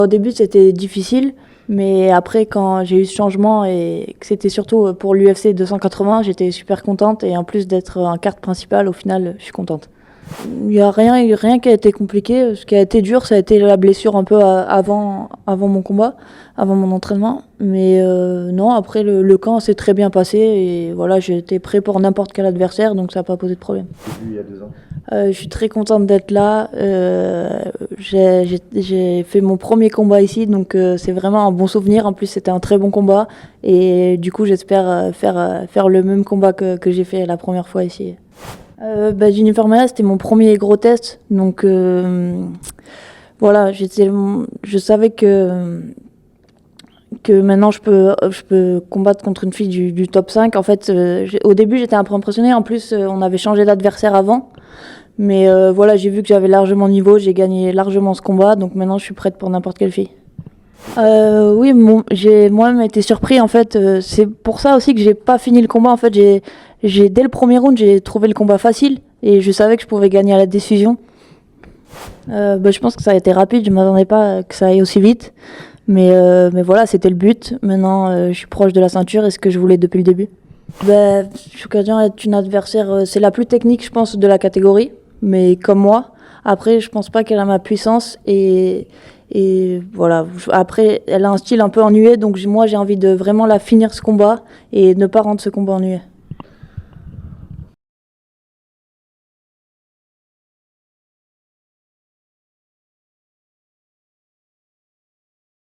Au début, c'était difficile, mais après, quand j'ai eu ce changement et que c'était surtout pour l'UFC 280, j'étais super contente. Et en plus d'être en carte principale, au final, je suis contente. Il n'y a rien qui a été compliqué. Ce qui a été dur, ça a été la blessure un peu avant mon combat, avant mon entraînement. Mais non, après, le camp s'est très bien passé. Et voilà, j'étais prêt pour n'importe quel adversaire, donc ça n'a pas posé de problème. Il y a 2 ans. Je suis très contente d'être là. J'ai fait mon premier combat ici, donc c'est vraiment un bon souvenir. En plus, c'était un très bon combat. Et du coup, j'espère faire le même combat que j'ai fait la première fois ici. Jennifer Maia, c'était mon premier gros test. Donc voilà, je savais que maintenant je peux combattre contre une fille du top 5. En fait, au début, j'étais un peu impressionnée. En plus, on avait changé d'adversaire avant. Mais voilà, j'ai vu que j'avais largement le niveau, j'ai gagné largement ce combat, donc maintenant je suis prête pour n'importe quelle fille. Oui, j'ai moi-même été surpris en fait. C'est pour ça aussi que j'ai pas fini le combat. En fait, dès le premier round, j'ai trouvé le combat facile et je savais que je pouvais gagner à la décision. Je pense que ça a été rapide. Je m'attendais pas que ça aille aussi vite, mais voilà, c'était le but. Maintenant, je suis proche de la ceinture et ce que je voulais depuis le début. Chookagian est une adversaire, c'est la plus technique, je pense, de la catégorie, mais comme moi. Après, je pense pas qu'elle a ma puissance et voilà. Après, elle a un style un peu ennuyé, donc moi, j'ai envie de vraiment la finir ce combat et ne pas rendre ce combat ennuyé.